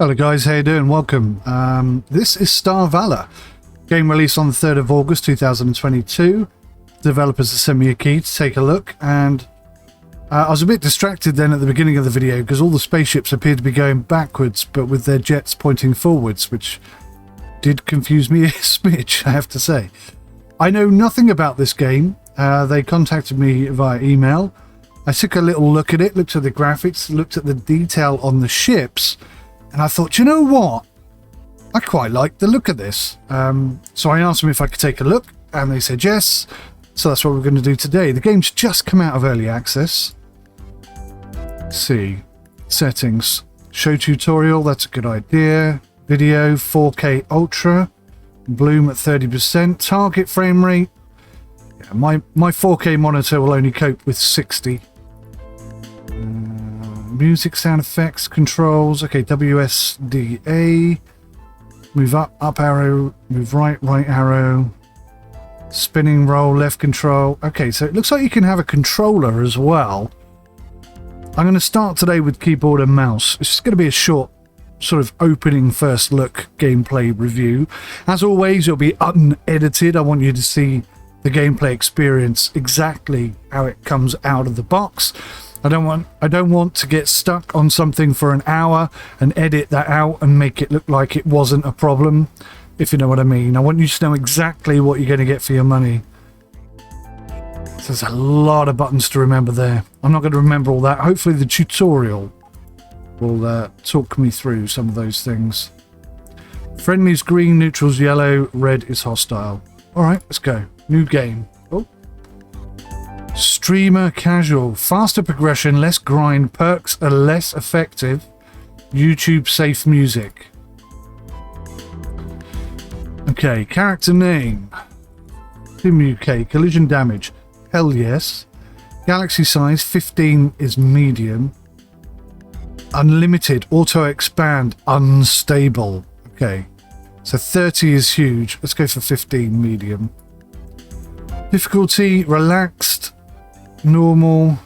Hello guys, how you doing? Welcome. This is Star Valor. Game released on the 3rd of August 2022. Developers have sent me a key to take a look, and I was a bit distracted then at the beginning of the video because all the spaceships appeared to be going backwards but with their jets pointing forwards, which did confuse me a smidge, I have to say. I know nothing about this game. They contacted me via email. I took a little look at it, looked at the graphics, looked at the detail on the ships, and I thought, you know what? I quite like the look of this. So I asked them if I could take a look, and they said yes. So that's what we're going to do today. The game's just come out of early access. Let's see. Settings. Show tutorial, that's a good idea. Video, 4K Ultra. Bloom at 30%. Target frame rate. Yeah, my 4K monitor will only cope with 60. Music, sound effects, controls. Okay, WSDA. Move up arrow. Move right arrow. Spinning roll, left control. Okay, so it looks like you can have a controller as well. I'm going to start today with keyboard and mouse. It's just going to be a short sort of opening first look gameplay review. As always, it'll be unedited. I want you to see the gameplay experience exactly how it comes out of the box. I don't want to get stuck on something for an hour and edit that out and make it look like it wasn't a problem, if you know what I mean. I want you to know exactly what you're going to get for your money. So there's a lot of buttons to remember there. I'm not going to remember all that. Hopefully the tutorial will talk me through some of those things. Friendly's green, neutral's yellow, red is hostile. Alright, let's go. New game. Oh. Streamer casual. Faster progression, less grind, perks are less effective. YouTube safe music. Okay, character name. Sim UK, collision damage. Hell yes. Galaxy size, 15 is medium. Unlimited, auto expand, unstable. Okay, so 30 is huge. Let's go for 15, medium. Difficulty, relaxed, normal,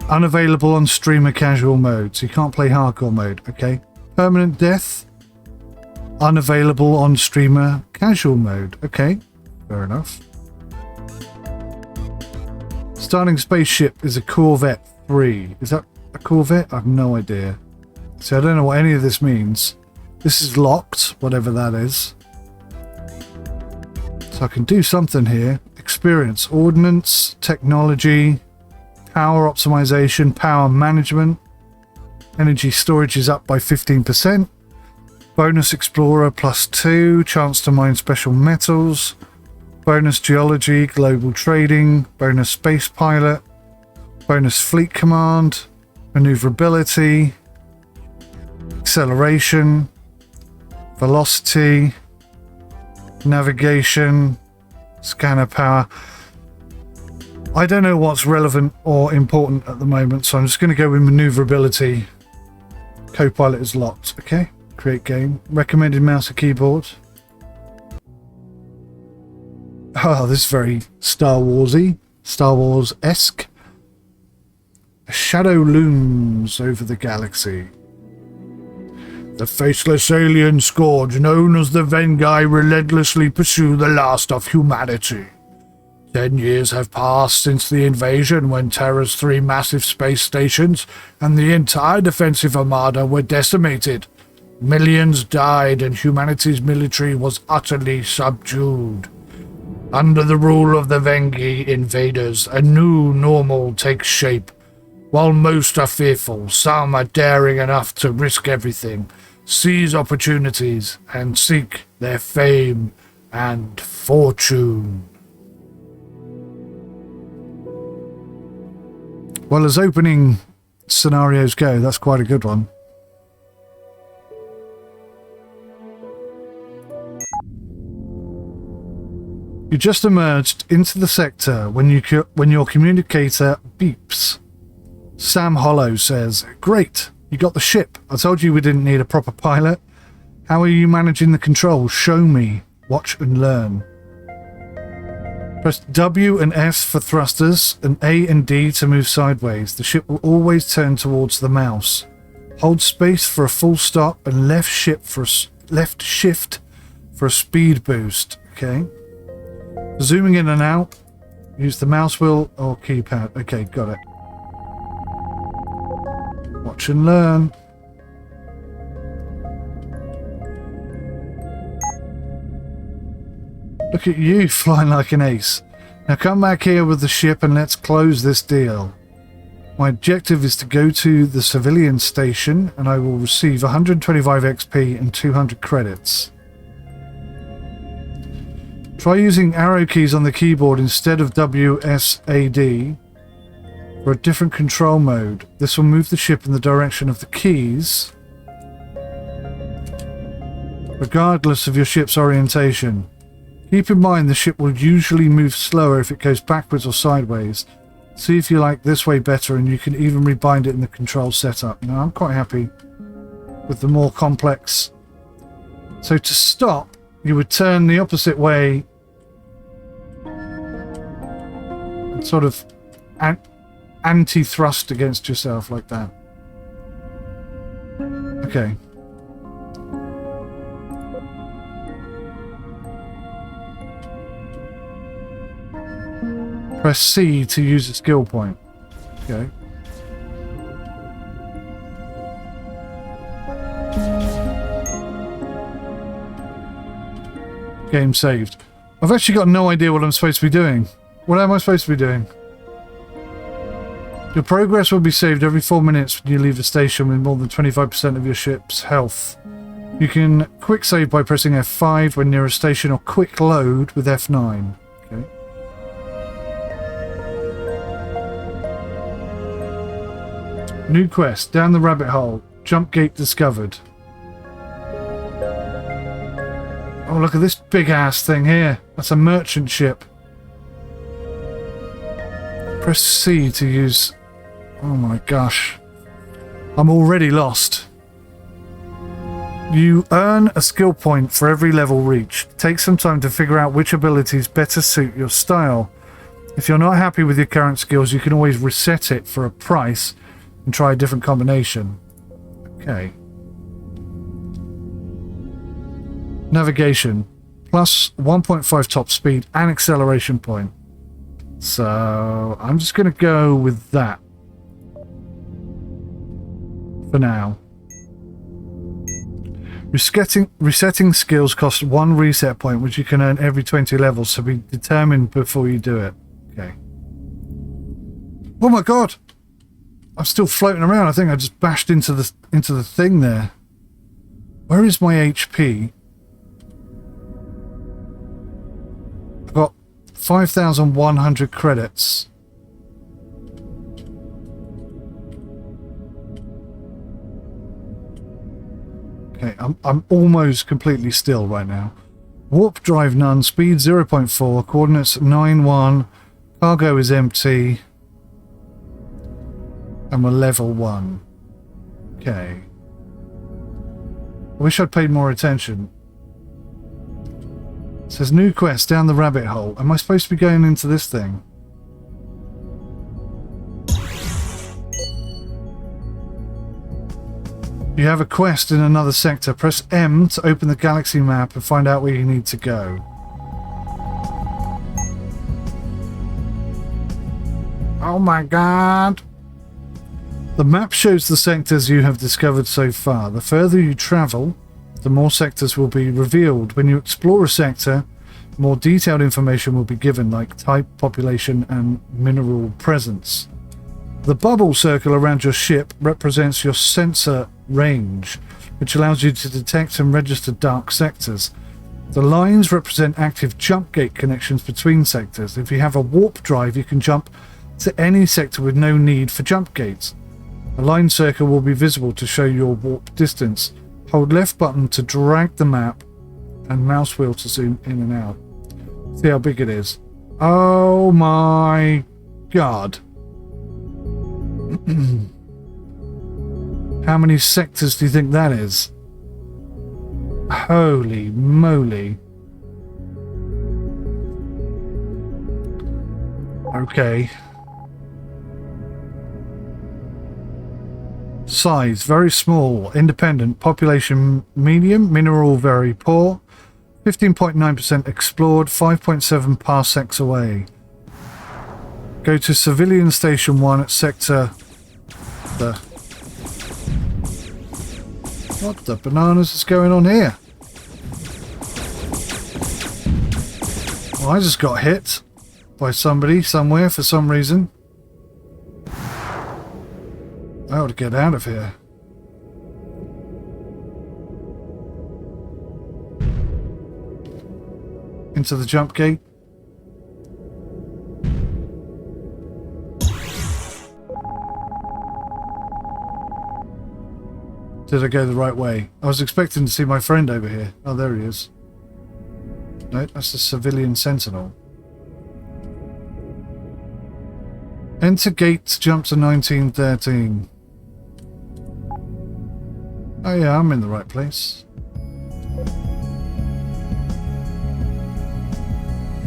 unavailable on streamer casual mode, so you can't play hardcore mode. Okay, permanent death, unavailable on streamer casual mode. Okay, fair enough. Starting spaceship is a Corvette 3. Is that a Corvette? I have no idea. So I don't know what any of this means. This is locked, whatever that is. So I can do something here. Experience, ordnance, technology, power optimization, power management. Energy storage is up by 15%. Bonus explorer +2, chance to mine special metals. Bonus geology, global trading, bonus space pilot, bonus fleet command, maneuverability, acceleration, velocity, navigation, scanner power. I don't know what's relevant or important at the moment, so I'm just going to go with maneuverability. Copilot is locked. Okay, create game. Recommended mouse or keyboard. Oh, this is very Star Warsy, Star Wars-esque. A shadow looms over the galaxy. The faceless alien scourge known as the Vengai relentlessly pursue the last of humanity. 10 years have passed since the invasion, when Terra's 3 massive space stations and the entire defensive armada were decimated. Millions died and humanity's military was utterly subdued. Under the rule of the Vengi invaders, a new normal takes shape. While most are fearful, some are daring enough to risk everything, seize opportunities, and seek their fame and fortune. Well, as opening scenarios go, that's quite a good one. You just emerged into the sector when your communicator beeps. Sam Hollow says, "Great, you got the ship. I told you we didn't need a proper pilot. How are you managing the controls? Show me. Watch and learn." Press W and S for thrusters, and A and D to move sideways. The ship will always turn towards the mouse. Hold space for a full stop and left shift for a speed boost. Okay. Zooming in and out. Use the mouse wheel or keypad. Okay, got it. Watch and learn. Look at you flying like an ace. Now come back here with the ship and let's close this deal. My objective is to go to the civilian station and I will receive 125 XP and 200 credits. Try using arrow keys on the keyboard instead of WSAD for a different control mode. This will move the ship in the direction of the keys, regardless of your ship's orientation. Keep in mind the ship will usually move slower if it goes backwards or sideways. See if you like this way better, and you can even rebind it in the control setup. Now, I'm quite happy with the more complex. So to stop, you would turn the opposite way and sort of anti-thrust against yourself like that. Okay. Press C to use a skill point. Okay. Game saved. I've actually got no idea what I'm supposed to be doing. What am I supposed to be doing? Your progress will be saved every 4 minutes when you leave the station with more than 25% of your ship's health. You can quick save by pressing F5 when near a station or quick load with F9. Okay. New quest, down the rabbit hole, jump gate discovered. Oh, look at this big ass thing here. That's a merchant ship. Press C to use... Oh my gosh. I'm already lost. You earn a skill point for every level reached. Take some time to figure out which abilities better suit your style. If you're not happy with your current skills, you can always reset it for a price and try a different combination. Okay. Navigation. Plus 1.5 top speed and acceleration point. So I'm just going to go with that for now. Resetting skills costs 1 reset point, which you can earn every 20 levels, so be determined before you do it. Okay. Oh my god! I'm still floating around. I think I just bashed into the thing there. Where is my HP? I've got 5,100 credits. Okay, I'm almost completely still right now. Warp drive none, speed 0.4, coordinates 9,1, cargo is empty, and we're level 1. Okay. I wish I'd paid more attention. It says new quest, down the rabbit hole. Am I supposed to be going into this thing? You have a quest in another sector. Press M to open the galaxy map and find out where you need to go. Oh my god! The map shows the sectors you have discovered so far. The further you travel, the more sectors will be revealed. When you explore a sector, more detailed information will be given, like type, population, and mineral presence. The bubble circle around your ship represents your sensor range, which allows you to detect and register dark sectors. The lines represent active jump gate connections between sectors. If you have a warp drive, you can jump to any sector with no need for jump gates. A line circle will be visible to show your warp distance. Hold left button to drag the map and mouse wheel to zoom in and out. See how big it is. Oh my god. How many sectors do you think that is? Holy moly. Okay. Size, very small. Independent. Population, medium. Mineral, very poor. 15.9% explored. 5.7 parsecs away. Go to Civilian Station 1 at Sector... What the bananas is going on here? Well, I just got hit by somebody somewhere for some reason. I ought to get out of here. Into the jump gate. Did I go the right way? I was expecting to see my friend over here. Oh, there he is. No, that's the civilian sentinel. Enter gate to jump to 1913. Oh yeah, I'm in the right place.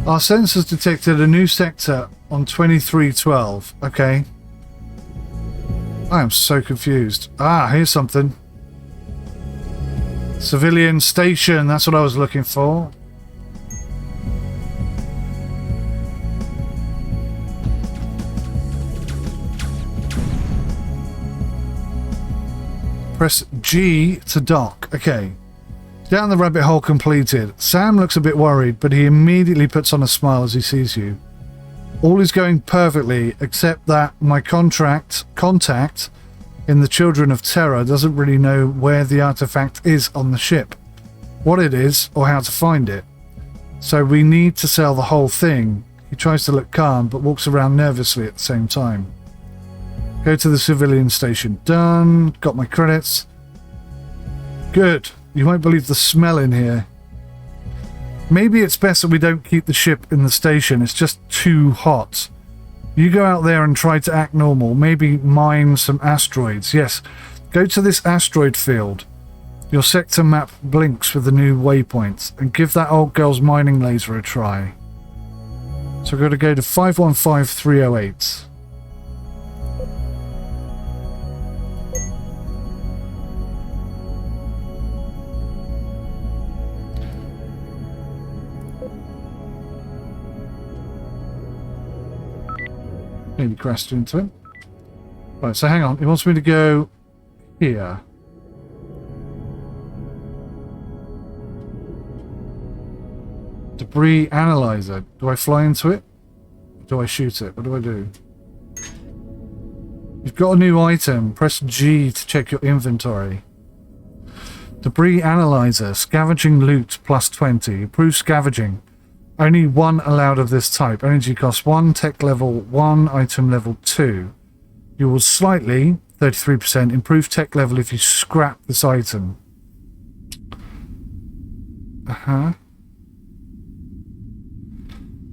Our sensors detected a new sector on 2312. Okay. I am so confused. Ah, here's something. Civilian station, that's what I was looking for. Press G to dock. Okay. Down the rabbit hole completed. Sam looks a bit worried, but he immediately puts on a smile as he sees you. All is going perfectly, except that my contact in the Children of Terror doesn't really know where the artifact is on the ship, what it is, or how to find it. So we need to sell the whole thing. He tries to look calm, but walks around nervously at the same time. Go to the civilian station. Done. Got my credits. Good. You won't believe the smell in here. Maybe it's best that we don't keep the ship in the station. It's just too hot. You go out there and try to act normal. Maybe mine some asteroids. Yes. Go to this asteroid field. Your sector map blinks with the new waypoints. And give that old girl's mining laser a try. So we're going to go to 515308. Nearly crashed into him. Right, so hang on. He wants me to go here. Debris analyzer. Do I fly into it? Or do I shoot it? What do I do? You've got a new item. Press G to check your inventory. Debris analyzer. Scavenging loot plus 20. Improve scavenging. Only one allowed of this type. Energy cost 1, tech level 1, item level 2. You will slightly, 33%, improve tech level if you scrap this item.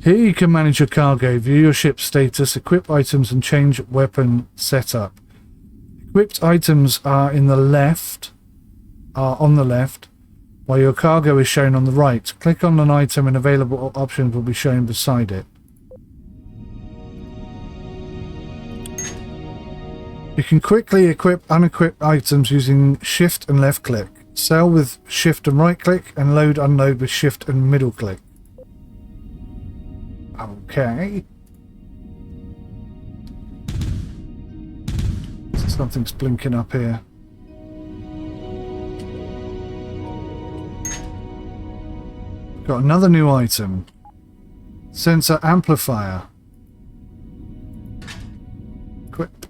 Here you can manage your cargo, view your ship status, equip items and change weapon setup. Equipped items are on the left, while your cargo is shown on the right. Click on an item and available options will be shown beside it. You can quickly equip unequipped items using shift and left click. Sell with shift and right click, and load unload with shift and middle click. Okay. Something's blinking up here. Got another new item. Sensor amplifier. Equip.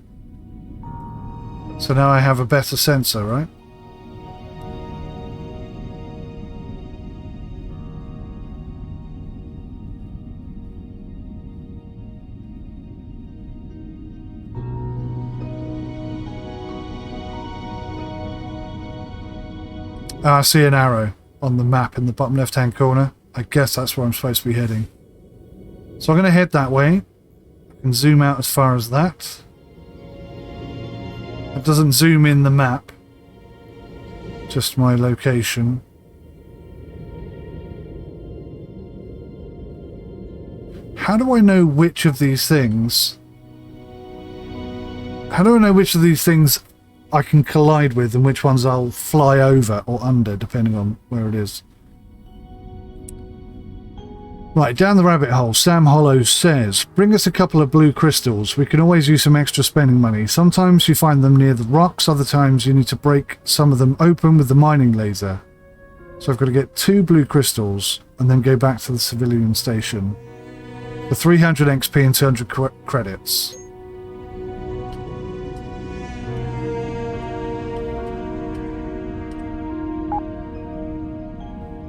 So now I have a better sensor, right? I see an arrow on the map in the bottom left hand corner. I guess that's where I'm supposed to be heading. So I'm going to head that way. I can zoom out as far as that. It doesn't zoom in the map. Just my location. How do I know which of these things... How do I know which of these things I can collide with and which ones I'll fly over or under, depending on where it is. Right, down the rabbit hole, Sam Hollow says, bring us a couple of blue crystals. We can always use some extra spending money. Sometimes you find them near the rocks, other times you need to break some of them open with the mining laser. So I've got to get 2 blue crystals and then go back to the civilian station for 300 XP and 200 credits.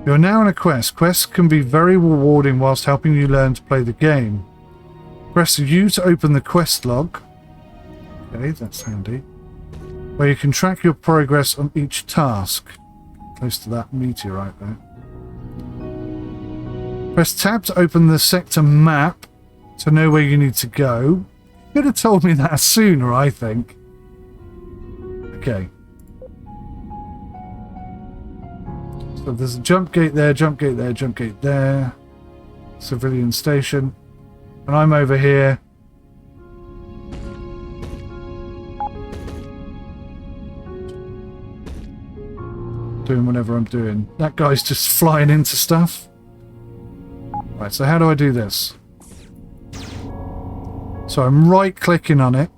You're now on a quest. Quests can be very rewarding whilst helping you learn to play the game. Press U to open the quest log. Okay, that's handy. Where you can track your progress on each task. Close to that meteorite there. Press tab to open the sector map to know where you need to go. You could have told me that sooner, I think. Okay. So there's a jump gate there, jump gate there, jump gate there. Civilian station. And I'm over here. Doing whatever I'm doing. That guy's just flying into stuff. Right, so how do I do this? So I'm right clicking on it.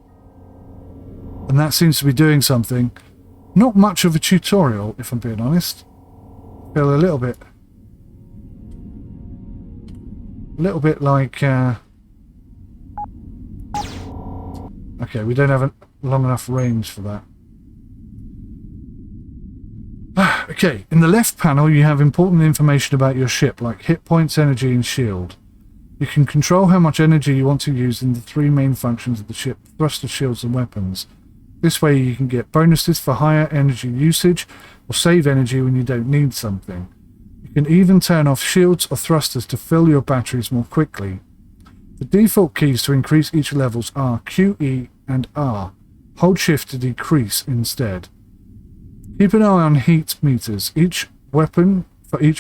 And that seems to be doing something. Not much of a tutorial, if I'm being honest. Feel a little bit like okay, we don't have a long enough range for that. Okay, in the left panel you have important information about your ship, like hit points, energy and shield. You can control how much energy you want to use in the 3 main functions of the ship: thruster, shields and weapons. This way you can get bonuses for higher energy usage or save energy when you don't need something. You can even turn off shields or thrusters to fill your batteries more quickly. The default keys to increase each levels are Q, E and R. Hold shift to decrease instead. Keep an eye on heat meters. For each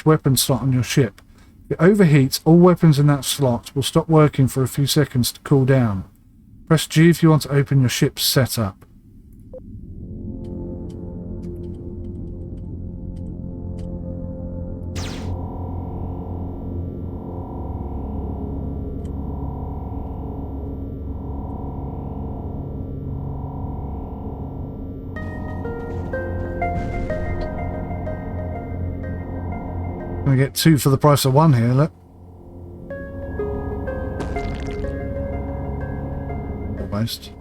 weapon slot on your ship. If it overheats, all weapons in that slot will stop working for a few seconds to cool down. Press G if you want to open your ship's setup. I get 2 for the price of 1 here, look. Almost.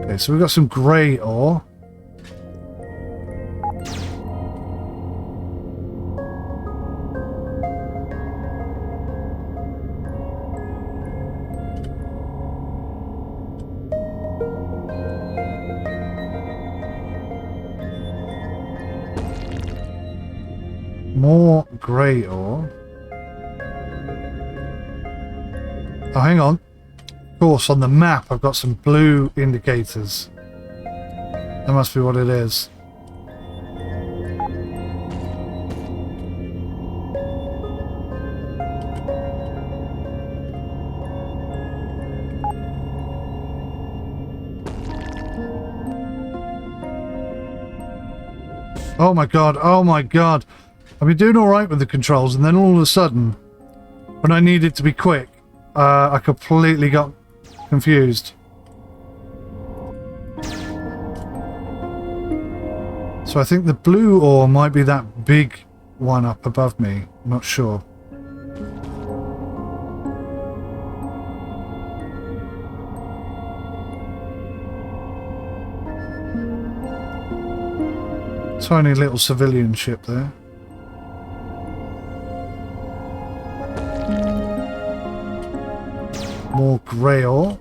Okay, so we've got some grey ore. More grey ore. Oh, hang on. Of course, on the map I've got some blue indicators. That must be what it is. Oh my god, oh my god. I've been doing alright with the controls, and then all of a sudden, when I need it to be quick, I completely got confused. So I think the blue ore might be that big one up above me. I'm not sure. Tiny little civilian ship there. More grey ore.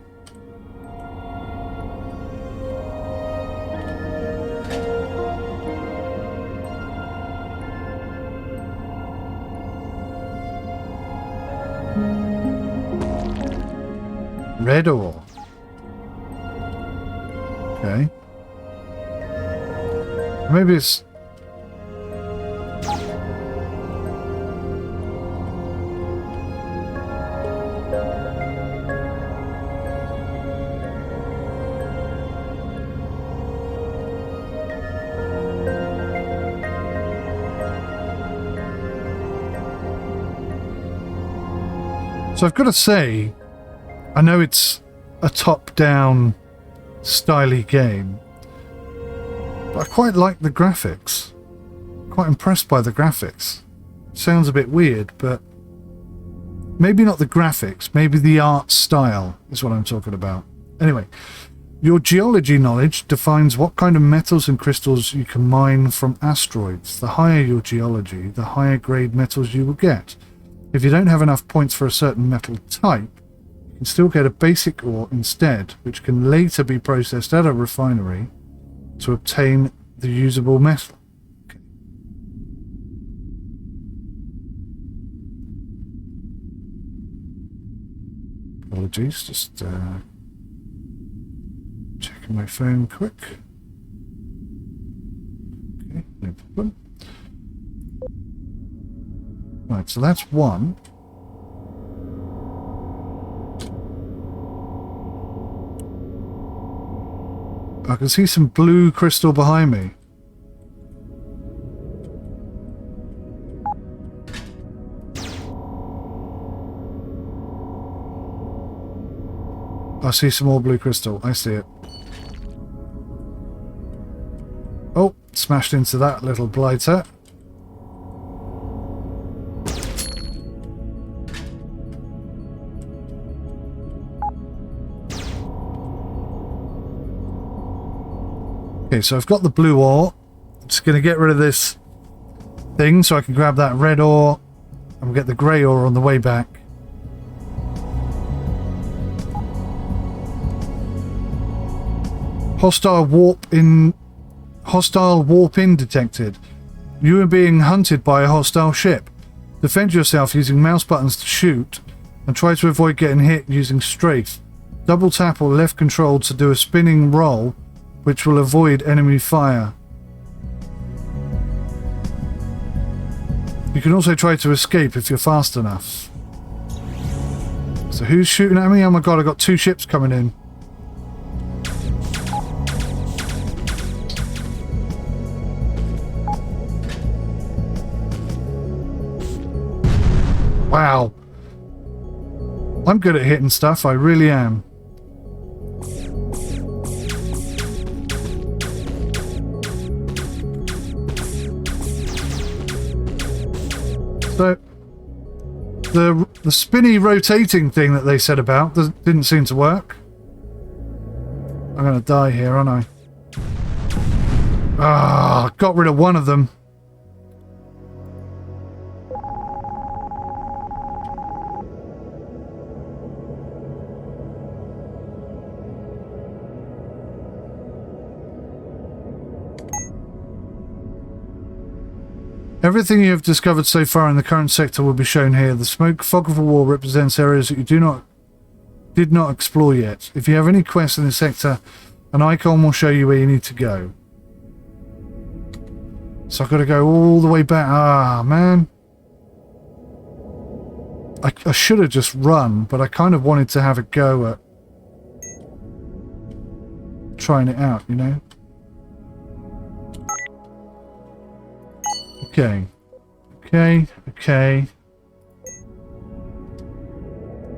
Red ore. Okay. Maybe it's... So I've got to say, I know it's a top-down, styly game, but I quite like the graphics. Quite impressed by the graphics. Sounds a bit weird, but maybe not the graphics, maybe the art style is what I'm talking about. Anyway, your geology knowledge defines what kind of metals and crystals you can mine from asteroids. The higher your geology, the higher grade metals you will get. If you don't have enough points for a certain metal type, you can still get a basic ore instead, which can later be processed at a refinery to obtain the usable metal. Okay. Apologies, just checking my phone quick. Okay, no problem. Right, so that's one. I can see some blue crystal behind me. I see some more blue crystal. I see it. Oh, smashed into that little blighter. Okay, so I've got the blue ore. I'm just going to get rid of this thing so I can grab that red ore and we'll get the grey ore on the way back. Hostile warp in detected. You are being hunted by a hostile ship. Defend yourself using mouse buttons to shoot and try to avoid getting hit using strafe. Double tap or left control to do a spinning roll, which will avoid enemy fire. You can also try to escape if you're fast enough. So who's shooting at me? Oh my god, I got two ships coming in. Wow. I'm good at hitting stuff, I really am. So, the spinny rotating thing that they said about didn't seem to work. I'm gonna die here, aren't I? Ah, got rid of one of them. Everything you have discovered so far in the current sector will be shown here. The smoke fog of war represents areas that you did not explore yet. If you have any quests in the sector, an icon will show you where you need to go. So I've got to go all the way back. Ah, man. I should have just run, but I kind of wanted to have a go at trying it out, you know? Okay. Okay. I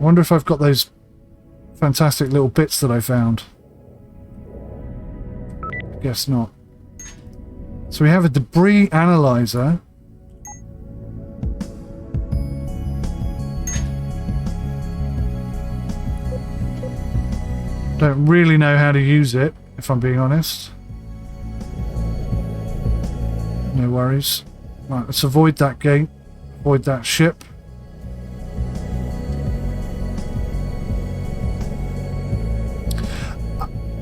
wonder if I've got those fantastic little bits that I found. Guess not. So we have a debris analyzer. Don't really know how to use it, if I'm being honest. No worries. Right, let's avoid that gate. Avoid that ship.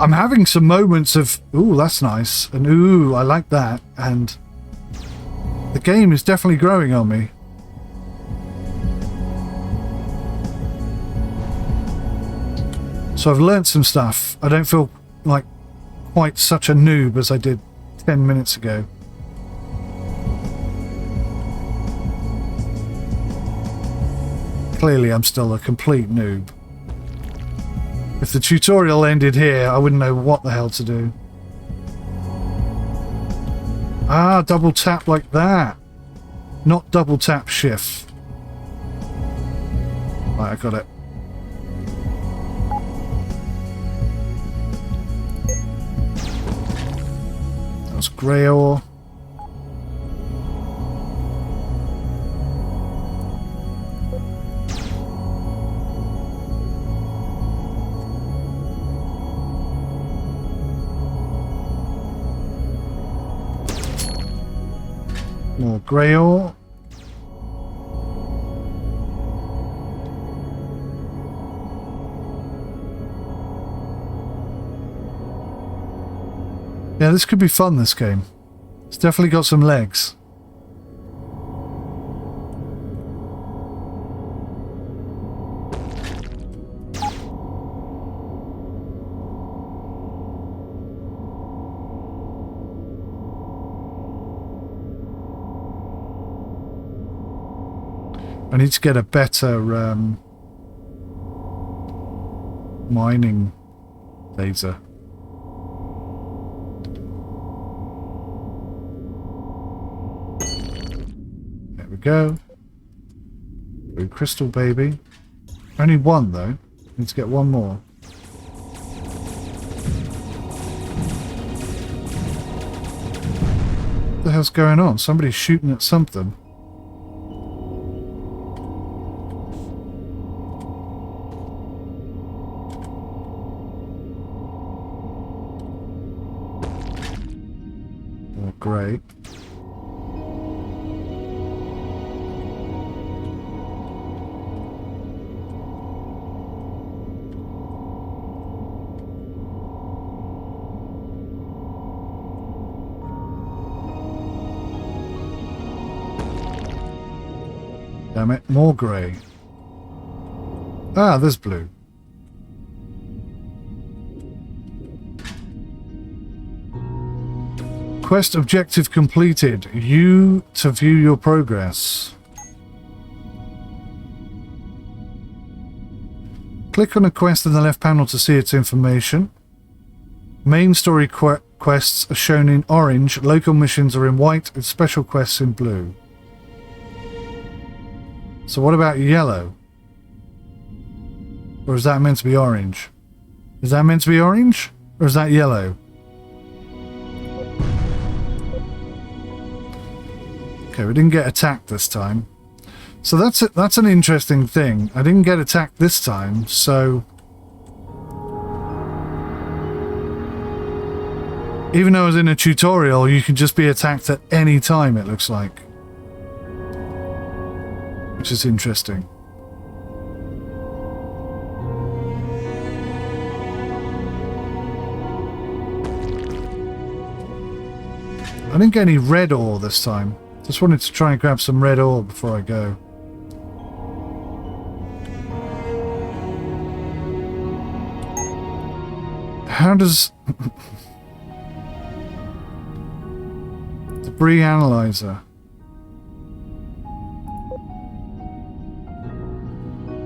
I'm having some moments of, ooh, that's nice, and ooh, I like that, and the game is definitely growing on me. So I've learnt some stuff. I don't feel like quite such a noob as I did 10 minutes ago. Clearly I'm still a complete noob. If the tutorial ended here, I wouldn't know what the hell to do. Ah, double tap like that. Not double tap shift. Right, I got it. That was grey ore. More grey ore. Yeah, this could be fun, this game. It's definitely got some legs. I need to get a better mining laser. There we go. Blue crystal, baby. Only one, though. Need to get one more. What the hell's going on? Somebody's shooting at something. Oh, great. Damn it, more grey. Ah, there's blue. Quest objective completed. You to view your progress. Click on a quest in the left panel to see its information. Main story quests are shown in orange, local missions are in white, and special quests in blue. So what about yellow? Or is that meant to be orange? Is that meant to be orange? Or is that yellow? Okay, we didn't get attacked this time. So that's it. That's an interesting thing. I didn't get attacked this time, so... Even though I was in a tutorial, you can just be attacked at any time, it looks like. Which is interesting. I didn't get any red ore this time. Just wanted to try and grab some red ore before I go. How does... Debris analyzer.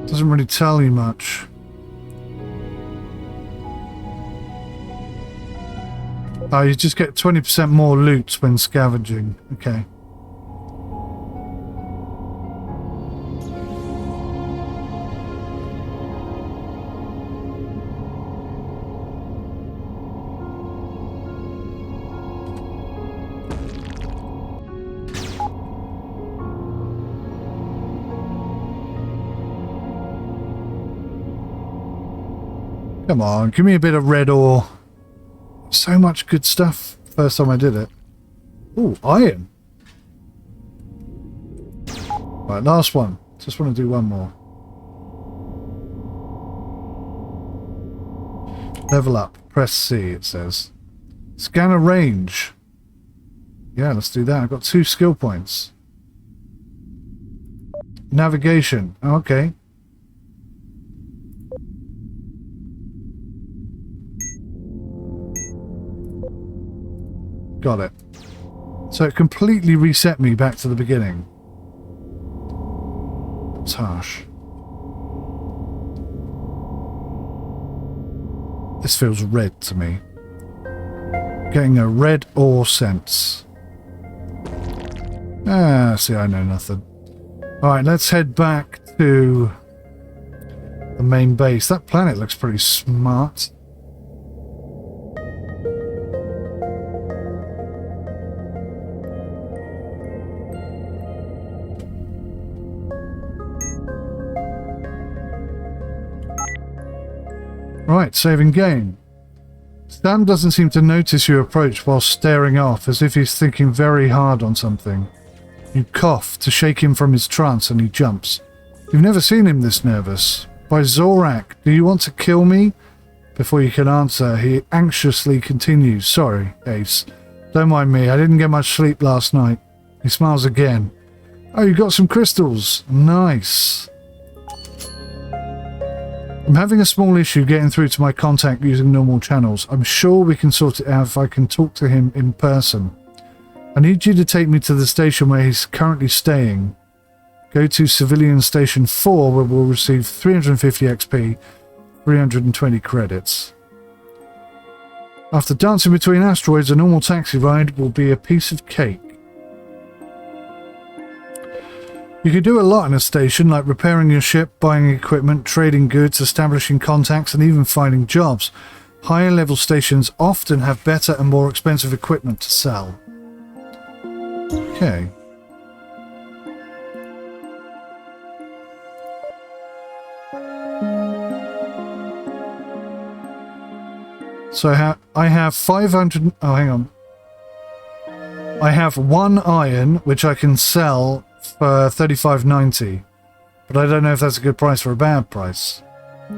Doesn't really tell you much. Oh, you just get 20% more loot when scavenging. Okay. Come on, give me a bit of red ore. So much good stuff first time I did it. Ooh, iron. Right, last one. Just want to do one more. Level up. Press C, it says. Scanner range. Yeah, let's do that. I've got 2 skill points. Navigation. Okay. Got it. So it completely reset me back to the beginning. It's harsh. This feels red to me. Getting a red ore sense. Ah, see, I know nothing. Alright, let's head back to the main base. That planet looks pretty smart. Right, saving game. Sam doesn't seem to notice your approach while staring off, as if he's thinking very hard on something. You cough to shake him from his trance and he jumps. You've never seen him this nervous. By Zorak, do you want to kill me? Before you can answer, he anxiously continues. Sorry, Ace. Don't mind me, I didn't get much sleep last night. He smiles again. Oh, you got some crystals. Nice. I'm having a small issue getting through to my contact using normal channels. I'm sure we can sort it out if I can talk to him in person. I need you to take me to the station where he's currently staying. Go to Civilian Station 4 where we'll receive 350 XP, 320 credits. After dancing between asteroids, a normal taxi ride will be a piece of cake. You can do a lot in a station, like repairing your ship, buying equipment, trading goods, establishing contacts, and even finding jobs. Higher level stations often have better and more expensive equipment to sell. Okay. So I have 500... Oh, hang on. I have 1 iron, which I can sell for 35.90, but I don't know if that's a good price or a bad price. I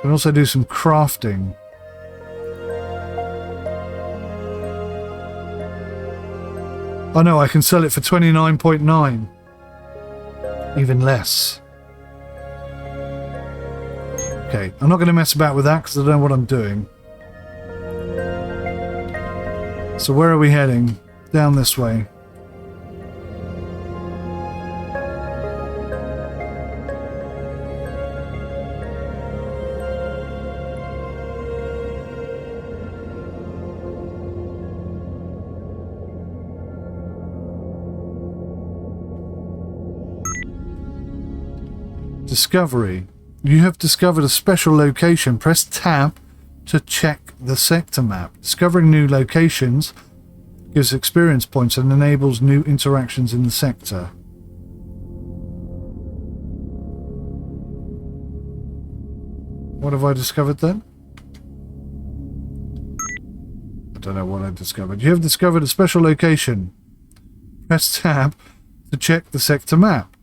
can also do some crafting. Oh no, I can sell it for 29.9. Even less. Okay, I'm not going to mess about with that because I don't know what I'm doing. So where are we heading? Down this way. Discovery. You have discovered a special location. Press tab to check the sector map. Discovering new locations gives experience points and enables new interactions in the sector. What have I discovered then? I don't know what I discovered. You have discovered a special location. Press tab to check the sector map.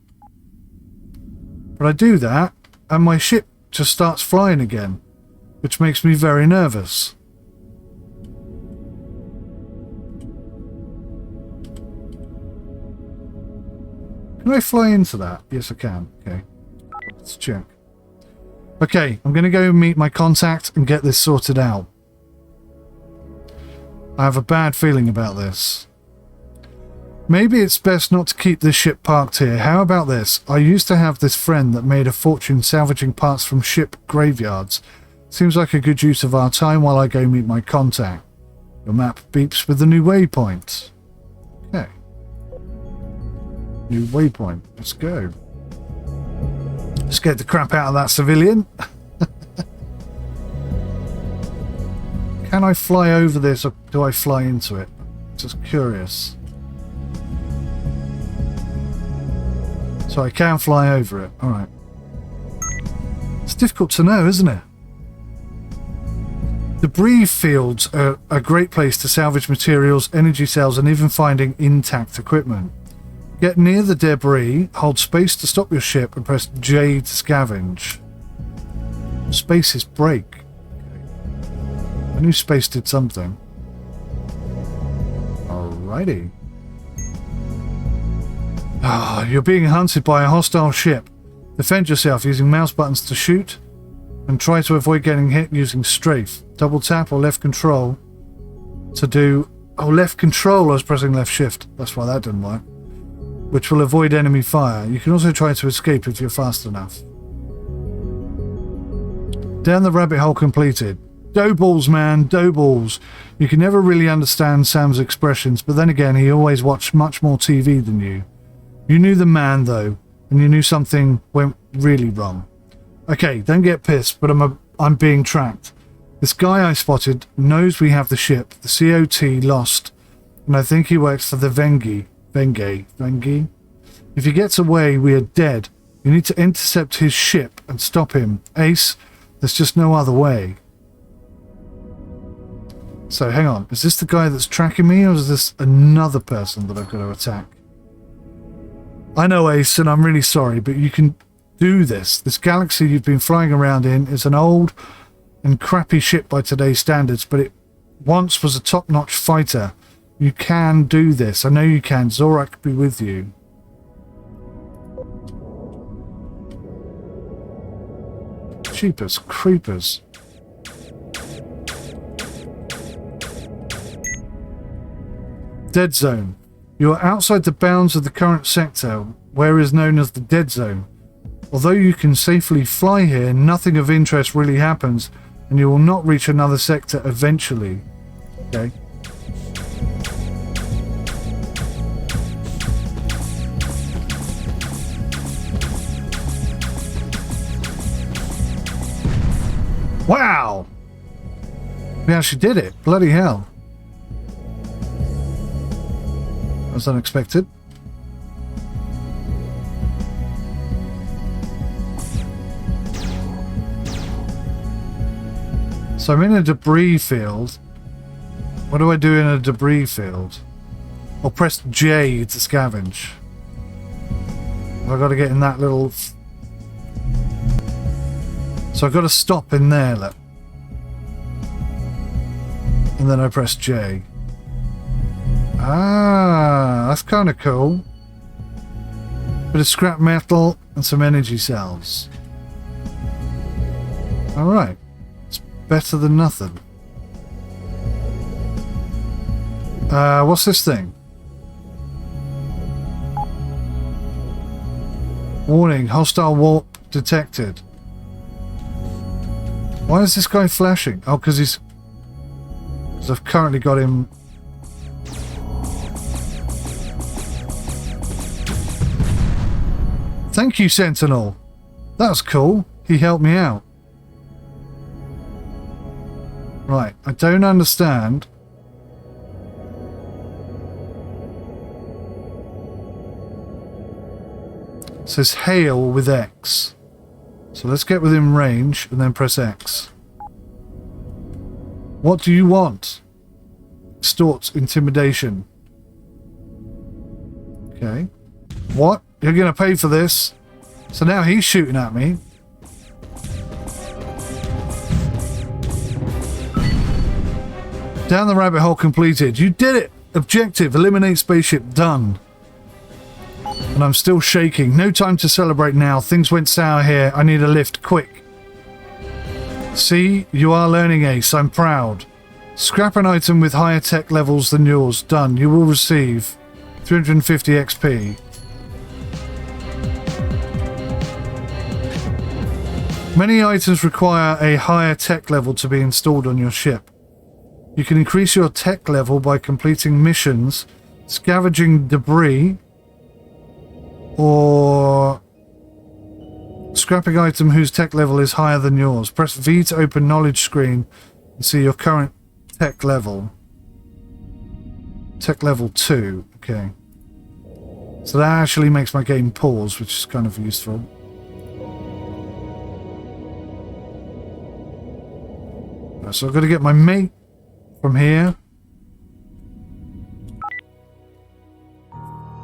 But I do that and my ship just starts flying again, which makes me very nervous. Can I fly into that? Yes, I can. Okay. Let's check. Okay, I'm going to go meet my contact and get this sorted out. I have a bad feeling about this. Maybe it's best not to keep this ship parked here. How about this? I used to have this friend that made a fortune salvaging parts from ship graveyards. Seems like a good use of our time while I go meet my contact. Your map beeps with the new waypoint. Okay. New waypoint. Let's go. Scared the crap out of that civilian. Can I fly over this or do I fly into it? Just curious. So I can fly over it. Alright. It's difficult to know, isn't it? Debris fields are a great place to salvage materials, energy cells, and even finding intact equipment. Get near the debris, hold space to stop your ship, and press J to scavenge. Space is break. Okay. I knew space did something. Alrighty. Ah, you're being hunted by a hostile ship. Defend yourself using mouse buttons to shoot, and try to avoid getting hit using strafe. Double tap or left control to do... Oh, left control, I was pressing left shift. That's why that didn't work. Which will avoid enemy fire. You can also try to escape if you're fast enough. Down the rabbit hole completed. Dough balls, man, dough balls. You can never really understand Sam's expressions, but then again, he always watched much more TV than you. You knew the man, though, and you knew something went really wrong. Okay, don't get pissed, but I'm being tracked. This guy I spotted knows we have the ship, the COT lost, and I think he works for the Vengi. If he gets away, we are dead. You need to intercept his ship and stop him. Ace, there's just no other way. So, hang on. Is this the guy that's tracking me, or is this another person that I've got to attack? I know, Ace, and I'm really sorry, but you can do this. This galaxy you've been flying around in is an old and crappy ship by today's standards, but it once was a top-notch fighter. You can do this. I know you can. Zorak be with you. Jeepers creepers. Dead zone. You are outside the bounds of the current sector, where is known as the dead zone. Although you can safely fly here, nothing of interest really happens, and you will not reach another sector eventually. Okay. Wow! We actually did it. Bloody hell. That was unexpected. So I'm in a debris field. What do I do in a debris field? Or press J to scavenge. Have I got to get in that little... So I've got to stop in there, look. And then I press J. Ah, that's kind of cool. Bit of scrap metal and some energy cells. Alright. It's better than nothing. What's this thing? Warning, hostile warp detected. Why is this guy flashing? Oh, because I've currently got him... Thank you, Sentinel. That was cool. He helped me out. Right, I don't understand. It says hail with X. So let's get within range and then press X. What do you want? Extort intimidation. Okay. What? You're going to pay for this? So now he's shooting at me. Down the rabbit hole completed. You did it! Objective, eliminate spaceship, done. And I'm still shaking. No time to celebrate now. Things went sour here. I need a lift, quick. See, you are learning, Ace. I'm proud. Scrap an item with higher tech levels than yours. Done. You will receive 350 XP. Many items require a higher tech level to be installed on your ship. You can increase your tech level by completing missions, scavenging debris, or scrapping item whose tech level is higher than yours. Press V to open knowledge screen and see your current tech level. Tech level 2. Okay. So that actually makes my game pause, which is kind of useful. So I've got to get my mate from here.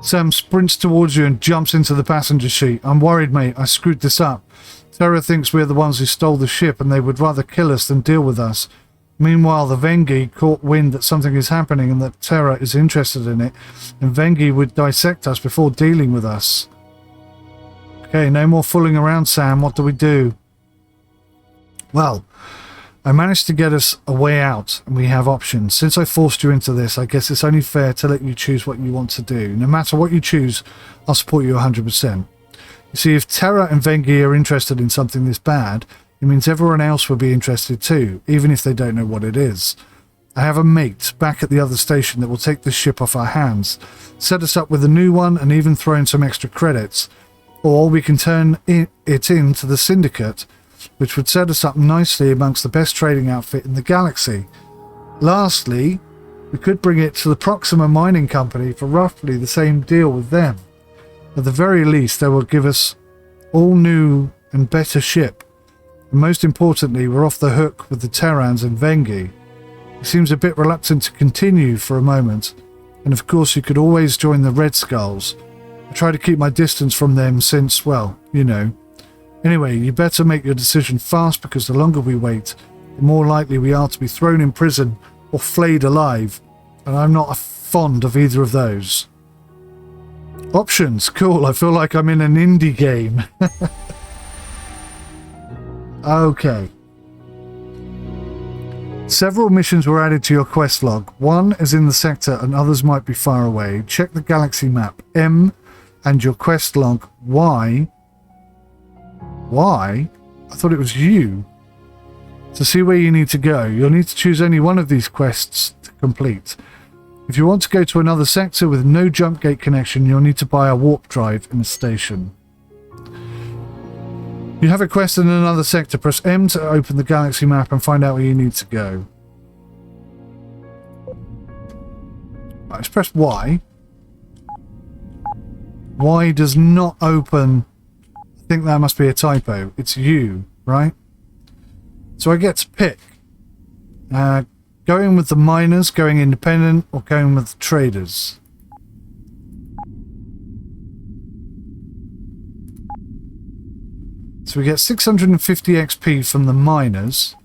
Sam sprints towards you and jumps into the passenger seat. I'm worried, mate. I screwed this up. Terra thinks we're the ones who stole the ship and they would rather kill us than deal with us. Meanwhile, the Vengi caught wind that something is happening and that Terra is interested in it, and Vengi would dissect us before dealing with us. Okay, no more fooling around, Sam. What do we do? Well, I managed to get us a way out, and we have options. Since I forced you into this, I guess it's only fair to let you choose what you want to do. No matter what you choose, I'll support you 100%. You see, if Terra and Vengi are interested in something this bad, it means everyone else will be interested too, even if they don't know what it is. I have a mate back at the other station that will take this ship off our hands, set us up with a new one, and even throw in some extra credits. Or we can turn it into the Syndicate, which would set us up nicely amongst the best trading outfit in the galaxy. Lastly, we could bring it to the Proxima Mining Company for roughly the same deal with them. At the very least, they will give us all new and better ship. And most importantly, we're off the hook with the Terrans and Vengi. He seems a bit reluctant to continue for a moment, and of course you could always join the Red Skulls. I try to keep my distance from them since, well, you know. Anyway, you better make your decision fast, because the longer we wait, the more likely we are to be thrown in prison or flayed alive, and I'm not fond of either of those. Options, cool, I feel like I'm in an indie game. Okay. Several missions were added to your quest log. One is in the sector and others might be far away. Check the galaxy map, M, and your quest log, Y. Y? I thought it was U. To see where you need to go, you'll need to choose only one of these quests to complete. If you want to go to another sector with no jump gate connection, you'll need to buy a warp drive in a station. You have a quest in another sector. Press M to open the galaxy map and find out where you need to go. Right, let's press Y. Y does not open. I think that must be a typo. It's U, right? So I get to pick. Going with the miners, going independent, or going with the traders. So we get 650 XP from the miners.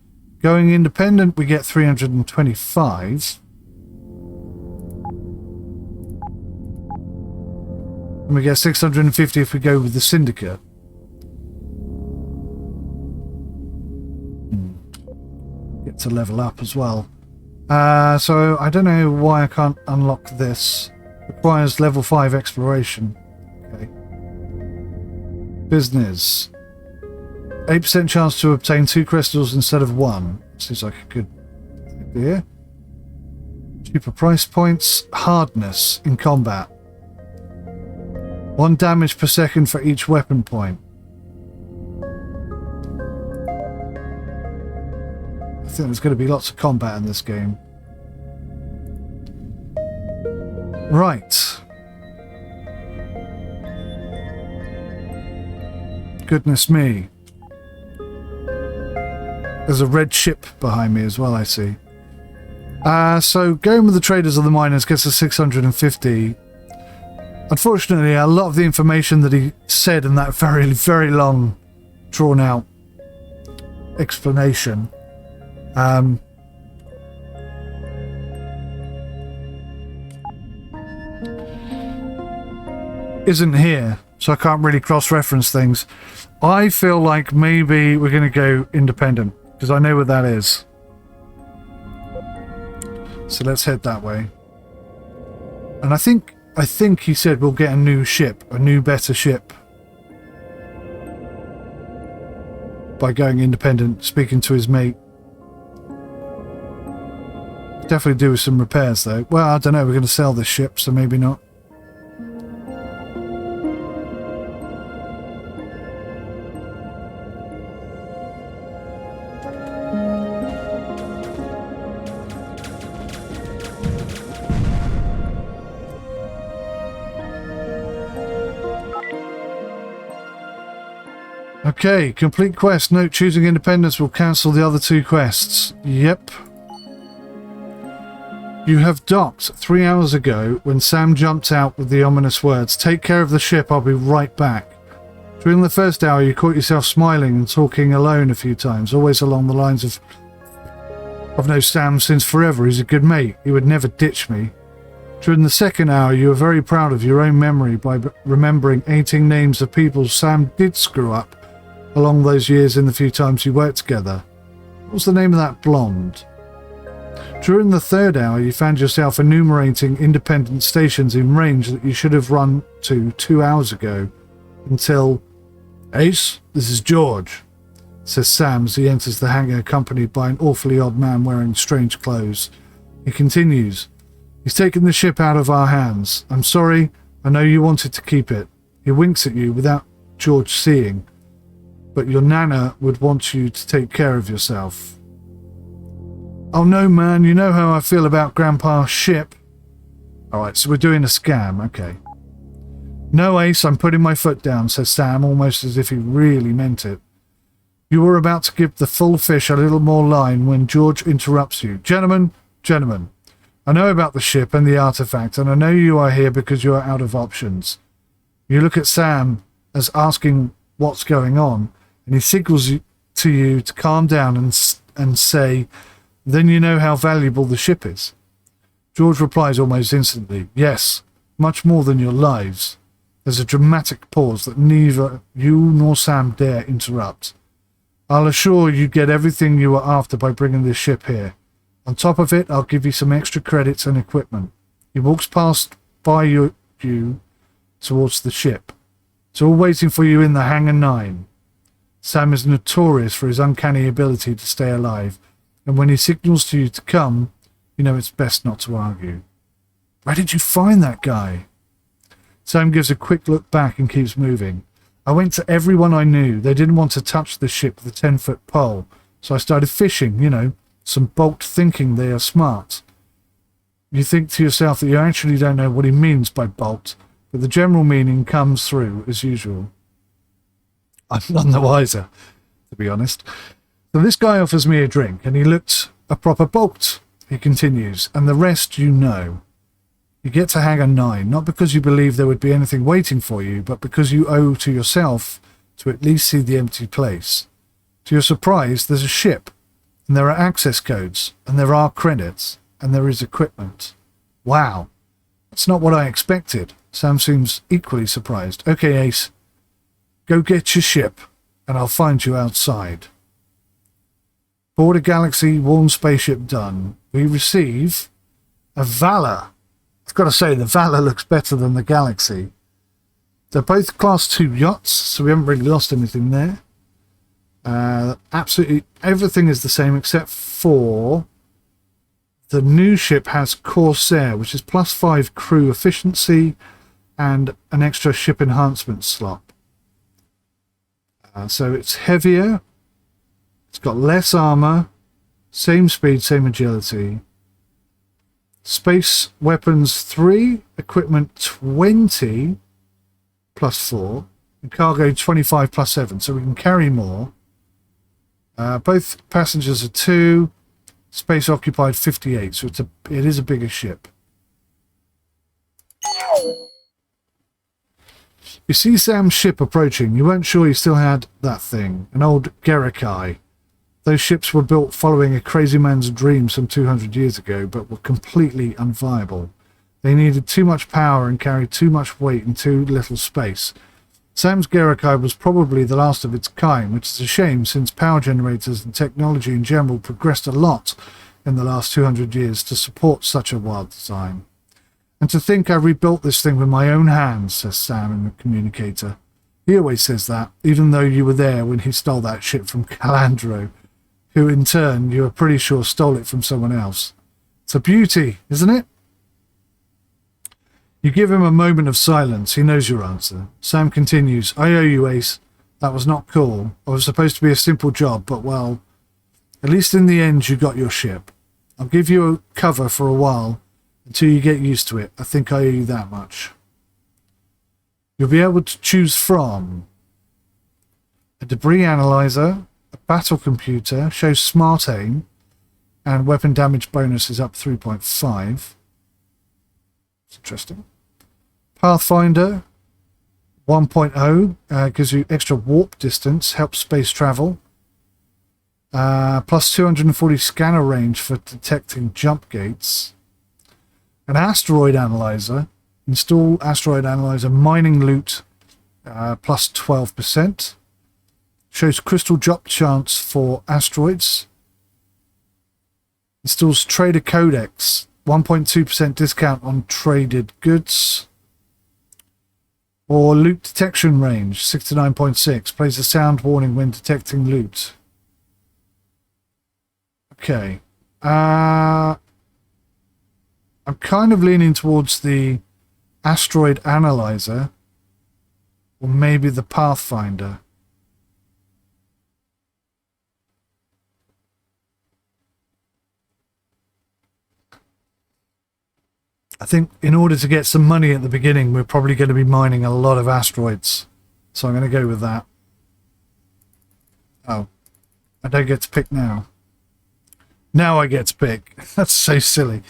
Going independent, we get 325. And we get 650 if we go with the Syndicate. Get to level up as well. So I don't know why I can't unlock this. Requires level 5 exploration. Okay. Business. 8% chance to obtain 2 crystals instead of 1. Seems like a good idea. Cheaper price points. Hardness in combat. 1 damage per second for each weapon point. I think there's going to be lots of combat in this game. Right. Goodness me. There's a red ship behind me as well, I see. So going with the traders or the miners gets us 650. Unfortunately, a lot of the information that he said in that very, very long, drawn-out explanation isn't here, so I can't really cross-reference things. I feel like maybe we're going to go independent, because I know what that is. So let's head that way. And I think he said we'll get a new ship, a new better ship, by going independent, speaking to his mate. Definitely do with some repairs though. Well, I don't know, we're going to sell this ship, so maybe not. Okay, complete quest. Note, choosing independence will cancel the other 2 quests. Yep. You have docked 3 hours ago when Sam jumped out with the ominous words, "Take care of the ship, I'll be right back." During the first hour, you caught yourself smiling and talking alone a few times, always along the lines of, "I've known Sam since forever, he's a good mate, he would never ditch me." During the second hour, you were very proud of your own memory by remembering 18 names of people Sam did screw up along those years in the few times you worked together. What was the name of that blonde? During the third hour, you found yourself enumerating independent stations in range that you should have run to 2 hours ago. Until, "Ace, this is George," says Sam as he enters the hangar accompanied by an awfully odd man wearing strange clothes. He continues. He's taken the ship out of our hands. I'm sorry. I know you wanted to keep it. He winks at you without George seeing. But your Nana would want you to take care of yourself. Oh no, man. You know how I feel about Grandpa's ship. Alright, so we're doing a scam. Okay. No, Ace, I'm putting my foot down, says Sam, almost as if he really meant it. You were about to give the full fish a little more line when George interrupts you. Gentlemen, I know about the ship and the artifact, and I know you are here because you are out of options. You look at Sam as asking what's going on, and he signals to you to calm down and say, then you know how valuable the ship is. George replies almost instantly, yes, much more than your lives. There's a dramatic pause that neither you nor Sam dare interrupt. I'll assure you get everything you are after by bringing this ship here. On top of it, I'll give you some extra credits and equipment. He walks by you towards the ship. It's all waiting for you in the Hangar 9. Sam is notorious for his uncanny ability to stay alive, and when he signals to you to come, you know it's best not to argue. Where did you find that guy? Sam gives a quick look back and keeps moving. I went to everyone I knew. They didn't want to touch the ship with a 10-foot pole, so I started fishing, some bolt thinking they are smart. You think to yourself that you actually don't know what he means by bolt, but the general meaning comes through as usual. I'm none the wiser, to be honest. So this guy offers me a drink, and he looked a proper bolt, he continues, and the rest you know. You get to Hangar 9, not because you believe there would be anything waiting for you, but because you owe to yourself to at least see the empty place. To your surprise, there's a ship, and there are access codes, and there are credits, and there is equipment. Wow, that's not what I expected. Sam seems equally surprised. Okay, Ace, go get your ship, and I'll find you outside. Board a Galaxy worn spaceship done. We receive a Valor. I've got to say, the Valor looks better than the Galaxy. They're both Class 2 yachts, so we haven't really lost anything there. Absolutely everything is the same except for the new ship has Corsair, which is +5 crew efficiency and an extra ship enhancement slot. So it's heavier, it's got less armor, same speed, same agility. Space weapons 3, equipment 20 +4, and cargo 25 +7, so we can carry more. Both passengers are 2, space occupied 58, so it is a bigger ship. You see Sam's ship approaching. You weren't sure he still had that thing, an old Gerakai. Those ships were built following a crazy man's dream some 200 years ago, but were completely unviable. They needed too much power and carried too much weight in too little space. Sam's Gerakai was probably the last of its kind, which is a shame since power generators and technology in general progressed a lot in the last 200 years to support such a wild design. And to think I rebuilt this thing with my own hands, says Sam in the communicator. He always says that, even though you were there when he stole that ship from Calandro, who in turn you are pretty sure stole it from someone else. It's a beauty, isn't it? You give him a moment of silence. He knows your answer. Sam continues, I owe you, Ace. That was not cool. I was supposed to be a simple job, but well, at least in the end you got your ship. I'll give you a cover for a while until you get used to it. I think I owe you that much. You'll be able to choose from a debris analyzer, a battle computer, shows smart aim, and weapon damage bonus is up 3.5. It's interesting. Pathfinder 1.0 gives you extra warp distance, helps space travel. Plus 240 scanner range for detecting jump gates. An asteroid analyzer. Install asteroid analyzer mining loot plus 12%. Shows crystal drop chance for asteroids. Installs trader codex. 1.2% discount on traded goods. Or loot detection range 69.6. Plays a sound warning when detecting loot. Okay. I'm kind of leaning towards the asteroid analyzer, or maybe the Pathfinder. I think in order to get some money at the beginning, we're probably going to be mining a lot of asteroids. So I'm going to go with that. Oh, I don't get to pick now. Now I get to pick. That's so silly.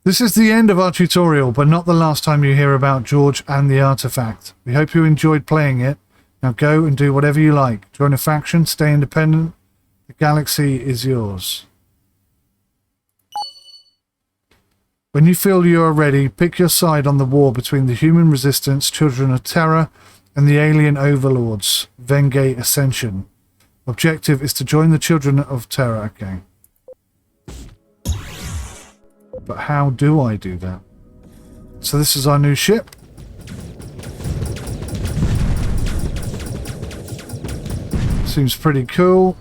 This is the end of our tutorial, but not the last time you hear about George and the artifact. We hope you enjoyed playing it. Now go and do whatever you like. Join a faction, stay independent. The galaxy is yours. When you feel you are ready, pick your side on the war between the human resistance, Children of Terra, and the alien overlords, Vengay Ascension. Objective is to join the Children of Terra. Okay. But how do I do that? So this is our new ship. Seems pretty cool.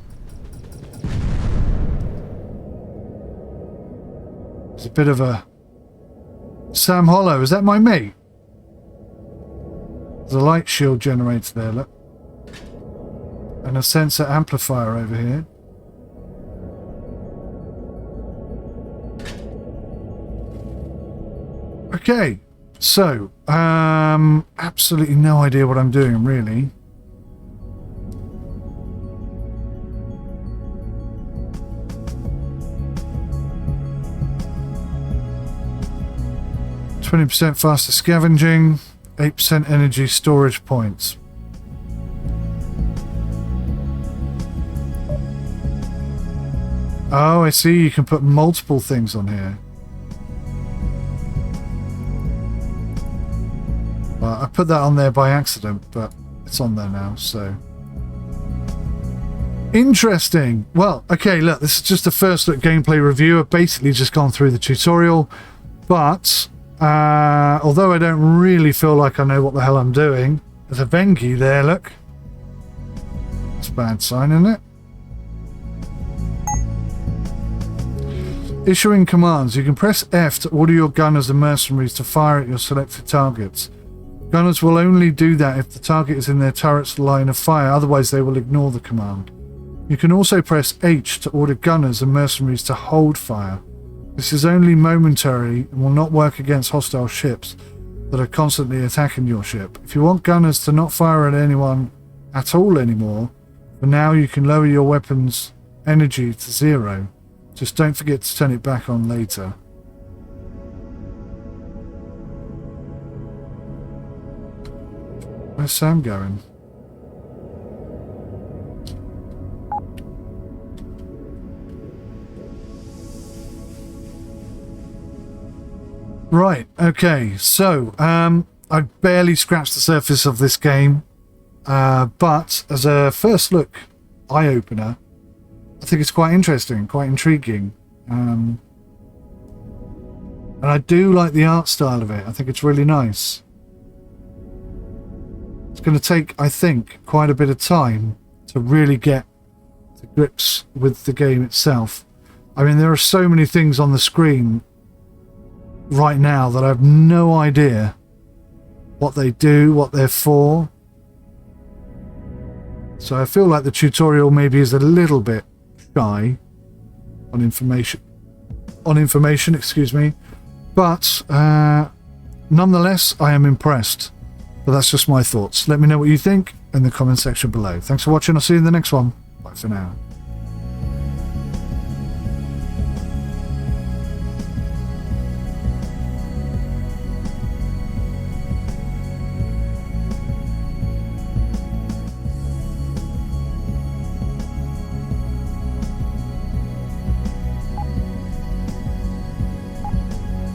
There's a bit of a... Sam Hollow, is that my mate? There's a light shield generator there, look. And a sensor amplifier over here. Okay, so, absolutely no idea what I'm doing, really. %, faster scavenging, 8% energy storage points. Oh, I see, you can put multiple things on here. Well, I put that on there by accident, but it's on there now, so... Interesting! Well, okay, look, this is just a first look gameplay review. I've basically just gone through the tutorial, but... although I don't really feel like I know what the hell I'm doing, there's a Vengi there, look. That's a bad sign, isn't it? Issuing commands. You can press F to order your gunners and mercenaries to fire at your selected targets. Gunners will only do that if the target is in their turret's line of fire, otherwise they will ignore the command. You can also press H to order gunners and mercenaries to hold fire. This is only momentary and will not work against hostile ships that are constantly attacking your ship. If you want gunners to not fire at anyone at all anymore, for now you can lower your weapon's energy to 0. Just don't forget to turn it back on later. Where's Sam going? Right, okay, so I barely scratched the surface of this game, but as a first look eye-opener, I think it's quite interesting, quite intriguing, and I do like the art style of it. I think it's really nice. It's going to take, I think, quite a bit of time to really get to grips with the game itself. I mean, there are so many things on the screen right now that I have no idea what they do, what they're for. So I feel like the tutorial maybe is a little bit shy on information, excuse me, but nonetheless I am impressed. But that's just my thoughts. Let me know what you think in the comment section below. Thanks for watching. I'll see you in the next one. Bye for now.